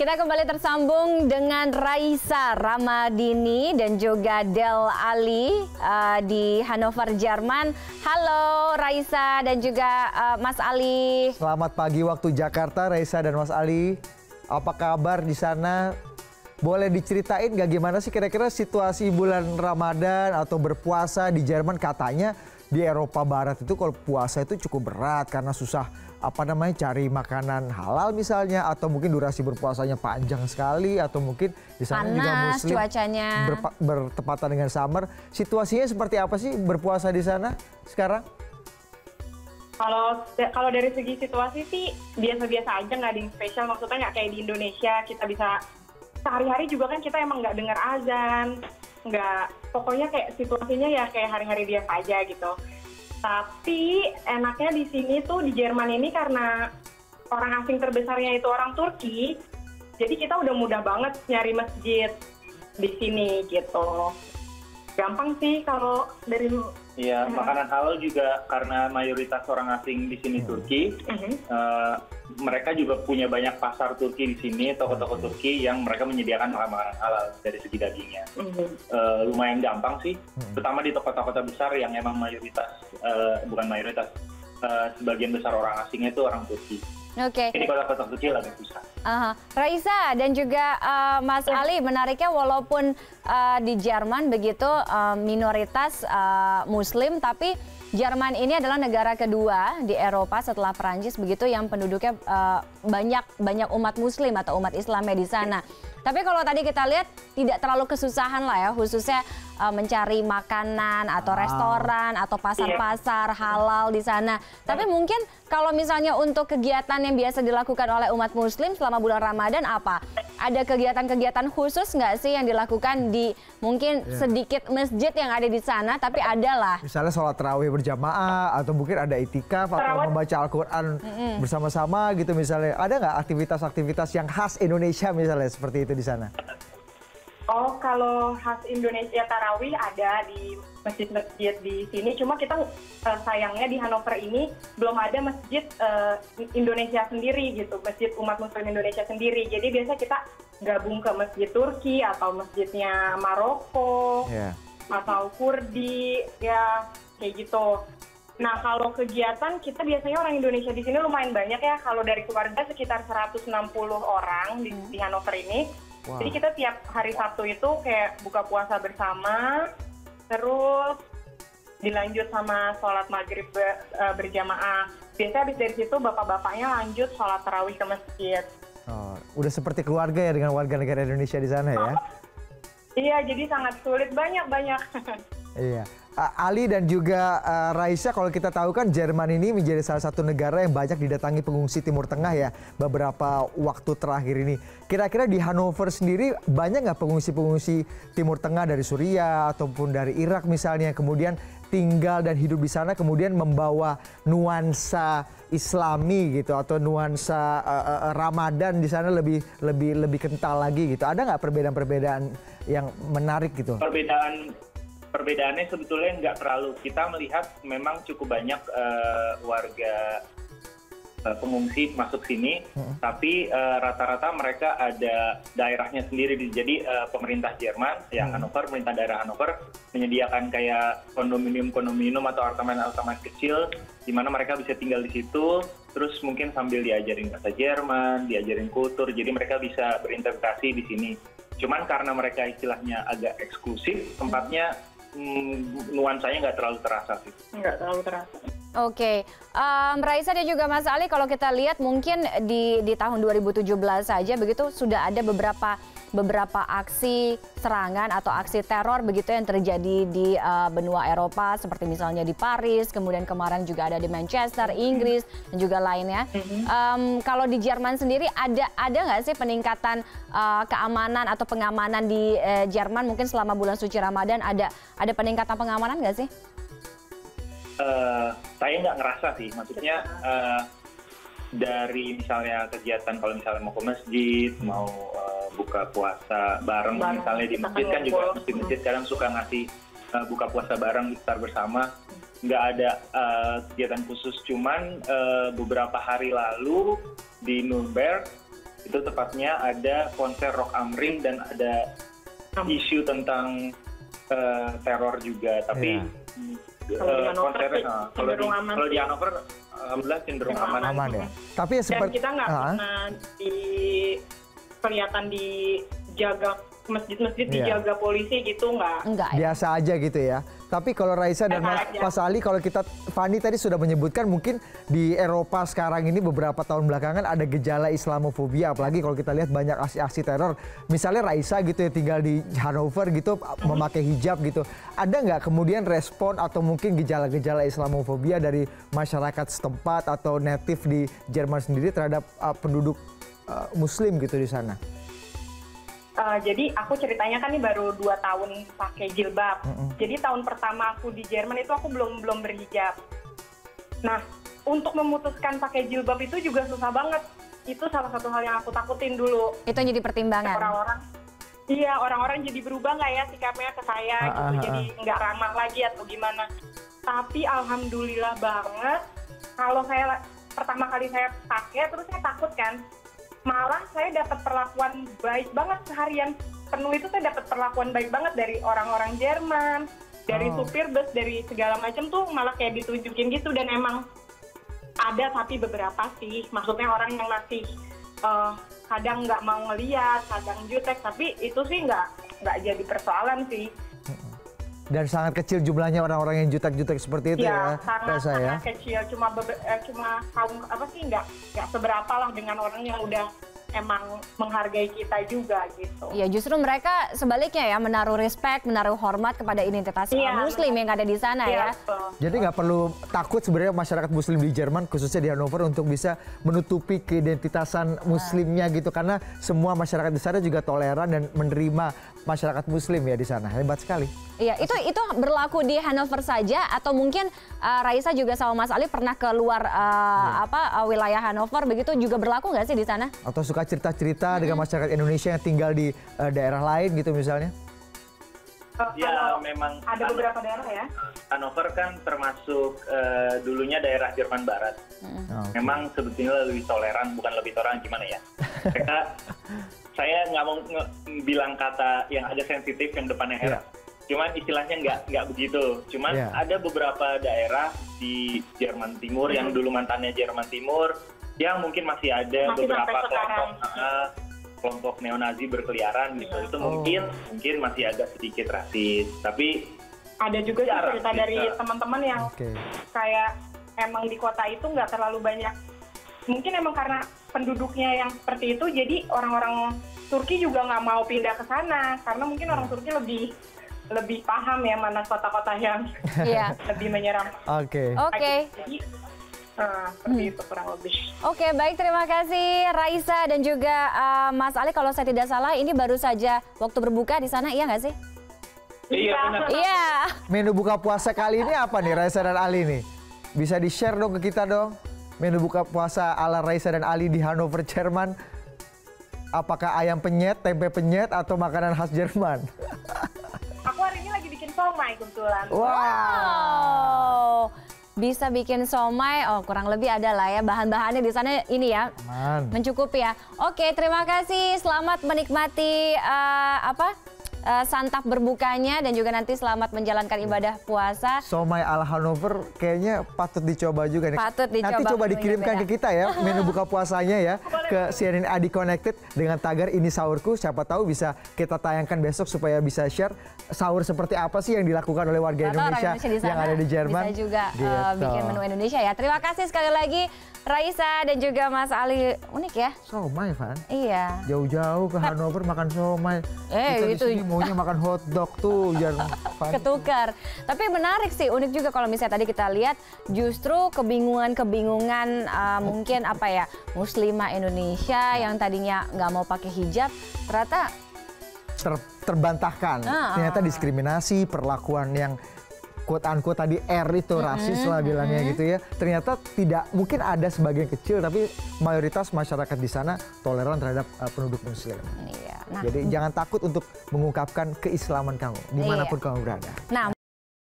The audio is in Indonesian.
Kita kembali tersambung dengan Raisa Ramadini dan juga Del Ali di Hannover, Jerman. Halo Raisa dan juga Mas Ali. Selamat pagi waktu Jakarta, Raisa dan Mas Ali. Apa kabar di sana? Boleh diceritain nggak gimana sih kira-kira situasi bulan Ramadan atau berpuasa di Jerman? Katanya di Eropa Barat itu kalau puasa itu cukup berat karena susah cari makanan halal misalnya, atau mungkin durasi berpuasanya panjang sekali, atau mungkin di sana panas, juga Muslim cuacanya bertepatan dengan summer. Situasinya seperti apa sih berpuasa di sana sekarang? Kalau dari segi situasi sih biasa-biasa aja, nggak ada yang spesial. Maksudnya nggak kayak di Indonesia, kita bisa sehari-hari juga kan kita emang nggak dengar azan, pokoknya kayak situasinya ya kayak hari-hari biasa aja gitu. Tapi enaknya di sini tuh di Jerman ini karena orang asing terbesarnya itu orang Turki, jadi kita udah mudah banget nyari masjid di sini gitu. Gampang sih kalau dari makanan halal juga karena mayoritas orang asing di sini Turki. Mereka juga punya banyak pasar Turki di sini, toko-toko Turki yang mereka menyediakan makanan halal dari segi dagingnya. Lumayan gampang sih, terutama di kota-kota besar yang emang sebagian besar orang asingnya itu orang Turki. Oke. Ini kota-kota kecil agak susah. Raisa dan juga Mas Ali, menariknya walaupun di Jerman begitu minoritas Muslim, tapi Jerman ini adalah negara kedua di Eropa setelah Perancis begitu yang penduduknya banyak umat Muslim atau umat Islamnya di sana. Tapi kalau tadi kita lihat tidak terlalu kesusahan lah ya, khususnya mencari makanan atau restoran atau pasar-pasar halal di sana. Tapi mungkin kalau misalnya untuk kegiatan yang biasa dilakukan oleh umat Muslim selama bulan Ramadan apa? Ada kegiatan-kegiatan khusus nggak sih yang dilakukan di mungkin sedikit masjid yang ada di sana, tapi ada lah. Misalnya sholat tarawih berjamaah, atau mungkin ada itikaf, atau membaca Al-Quran bersama-sama gitu misalnya. Ada nggak aktivitas-aktivitas yang khas Indonesia misalnya seperti itu di sana? Oh, kalau khas Indonesia tarawih ada di masjid-masjid di sini. Cuma kita sayangnya di Hannover ini belum ada masjid Indonesia sendiri gitu, masjid umat Muslim Indonesia sendiri. Jadi biasa kita gabung ke masjid Turki atau masjidnya Maroko atau Kurdi ya kayak gitu. Nah, kalau kegiatan kita biasanya orang Indonesia di sini lumayan banyak ya. Kalau dari keluarga sekitar 160 orang di Hannover ini. Wow. Jadi kita tiap hari Sabtu itu kayak buka puasa bersama, terus dilanjut sama sholat maghrib berjamaah. Biasanya habis dari situ bapak-bapaknya lanjut sholat tarawih ke masjid. Oh, udah seperti keluarga ya dengan warga negara Indonesia di sana ya? Iya, jadi sangat sulit, banyak. Iya. Ali dan juga Raisa, kalau kita tahu kan Jerman ini menjadi salah satu negara yang banyak didatangi pengungsi Timur Tengah ya beberapa waktu terakhir ini. Kira-kira di Hannover sendiri banyak nggak pengungsi-pengungsi Timur Tengah dari Suriah ataupun dari Irak misalnya, kemudian tinggal dan hidup di sana, kemudian membawa nuansa Islami gitu atau nuansa Ramadan di sana lebih kental lagi gitu. Ada nggak perbedaan-perbedaan yang menarik gitu? Perbedaannya sebetulnya nggak terlalu. Kita melihat memang cukup banyak warga pengungsi masuk sini, tapi rata-rata mereka ada daerahnya sendiri. Jadi pemerintah Jerman, pemerintah daerah Hannover menyediakan kayak kondominium atau apartemen kecil di mana mereka bisa tinggal di situ, terus mungkin sambil diajarin bahasa Jerman, diajarin kultur, jadi mereka bisa berintegrasi di sini. Cuman karena mereka istilahnya agak eksklusif, tempatnya nuansanya nggak terlalu terasa sih. Nggak terlalu terasa. Oke, Raisa dan juga Mas Ali, kalau kita lihat mungkin di tahun 2017 saja begitu sudah ada beberapa aksi serangan atau aksi teror begitu yang terjadi di benua Eropa, seperti misalnya di Paris, kemudian kemarin juga ada di Manchester, Inggris dan juga lainnya. Kalau di Jerman sendiri ada nggak sih peningkatan keamanan atau pengamanan di Jerman mungkin selama bulan suci Ramadan, ada peningkatan pengamanan nggak sih? Saya nggak ngerasa sih, maksudnya dari misalnya kegiatan kalau misalnya mau ke masjid, mau buka puasa bareng misalnya di masjid kan juga masjid kadang suka ngasih buka puasa bareng iftar bersama. Nggak ada kegiatan khusus, cuman beberapa hari lalu di Nuremberg Itu tepatnya ada konser Rock Amring dan ada isu tentang teror juga. Tapi konsernya kalau di Hannover alhamdulillah cenderung aman ya. Tapi ya dan kita nggak pernah kelihatan dijaga masjid-masjid dijaga polisi gitu, enggak. Biasa aja gitu ya. Tapi kalau Raisa dan Mas Ali, kalau kita, Fani tadi sudah menyebutkan mungkin di Eropa sekarang ini beberapa tahun belakangan ada gejala Islamofobia, apalagi kalau kita lihat banyak aksi-aksi teror. Misalnya Raisa gitu ya tinggal di Hannover gitu, memakai hijab gitu. Ada nggak kemudian respon atau mungkin gejala-gejala Islamofobia dari masyarakat setempat atau native di Jerman sendiri terhadap penduduk Muslim gitu di sana? Jadi aku ceritanya kan ini baru 2 tahun pakai jilbab. Jadi tahun pertama aku di Jerman itu aku belum berhijab. Nah, untuk memutuskan pakai jilbab itu juga susah banget. Itu salah satu hal yang aku takutin dulu. Itu yang jadi pertimbangan. Orang-orang jadi berubah nggak ya sikapnya ke saya gitu. Jadi nggak ramah lagi atau gimana. Tapi alhamdulillah banget kalau saya pertama kali saya pakai terus saya takut kan. Malah saya dapat perlakuan baik banget seharian penuh itu, saya dapat perlakuan baik banget dari orang-orang Jerman, dari supir bus, dari segala macam tuh malah kayak ditunjukin gitu. Dan emang ada tapi beberapa sih, maksudnya orang yang masih kadang nggak mau ngeliat, kadang jutek, tapi itu sih nggak jadi persoalan sih. Dan sangat kecil jumlahnya orang-orang yang jutek-jutek seperti itu ya, sangat kecil, cuma kaum apa sih nggak seberapa lah dengan orang yang udah emang menghargai kita juga gitu. Iya, justru mereka sebaliknya ya menaruh respect, menaruh hormat kepada identitas Muslim yang ada di sana ya. Jadi nggak perlu takut sebenarnya masyarakat Muslim di Jerman, khususnya di Hannover, untuk bisa menutupi keidentitasan Muslimnya gitu, karena semua masyarakat di sana juga toleran dan menerima masyarakat Muslim ya di sana. Hebat sekali. Iya, itu berlaku di Hannover saja atau mungkin Raisa juga sama Mas Ali pernah keluar wilayah Hannover begitu, juga berlaku nggak sih di sana? Atau suka cerita-cerita dengan masyarakat Indonesia yang tinggal di daerah lain gitu misalnya? Ya memang ada beberapa daerah ya. Hannover kan termasuk dulunya daerah Jerman Barat. Memang sebetulnya lebih toleran, bukan lebih toleran gimana ya? Saya nggak mau bilang kata yang agak sensitif yang depannya R. Cuman istilahnya nggak begitu. Cuman ada beberapa daerah di Jerman Timur yang dulu mantannya Jerman Timur yang mungkin masih ada beberapa kelompok neonazi berkeliaran gitu. Itu mungkin masih agak sedikit rasis. Tapi ada juga cerita dari teman-teman yang kayak emang di kota itu nggak terlalu banyak. Mungkin emang karena penduduknya yang seperti itu, jadi orang-orang Turki juga nggak mau pindah ke sana karena mungkin orang Turki lebih paham ya mana kota-kota yang lebih menyeramkan. Oke. Jadi seperti itu kurang lebih. Oke, baik, terima kasih Raisa dan juga Mas Ali. Kalau saya tidak salah, ini baru saja waktu berbuka di sana, iya nggak sih? Iya, benar. Iya. Menu buka puasa kali ini apa nih Raisa dan Ali nih? Bisa di-share dong ke kita dong. Menu buka puasa ala Raisa dan Ali di Hannover, Jerman. Apakah ayam penyet, tempe penyet, atau makanan khas Jerman? Aku hari ini lagi bikin somai kebetulan. Wow. Bisa bikin somai, kurang lebih ada lah ya bahan-bahannya di sana ini ya. Mencukupi ya. Oke, terima kasih. Selamat menikmati santap berbukanya dan juga nanti selamat menjalankan ibadah puasa. Somai ala Hannover kayaknya patut dicoba juga nih. Patut dicoba. Nanti coba dikirimkan ke kita ya menu buka puasanya ya ke CNN Adi Connected dengan tagar ini sahurku. Siapa tahu bisa kita tayangkan besok supaya bisa share sahur seperti apa sih yang dilakukan oleh warga Indonesia yang ada di Jerman. Bisa juga gitu. bikin menu Indonesia ya. Terima kasih sekali lagi Raisa dan juga Mas Ali. Unik ya. Somai, Van. Iya. Jauh-jauh ke Hannover makan somai. Kita di sini maunya makan hotdog tuh. Ketukar. Tapi menarik sih, unik juga kalau misalnya tadi kita lihat justru kebingungan mungkin muslimah Indonesia yang tadinya nggak mau pakai hijab ternyata terbantahkan. Ternyata diskriminasi, perlakuan yang quote-unquote tadi R itu rasis lah bilangnya gitu ya. Ternyata tidak, mungkin ada sebagian kecil tapi mayoritas masyarakat di sana toleran terhadap penduduk muslim. Iya. Jadi jangan takut untuk mengungkapkan keislaman kamu dimanapun kamu berada.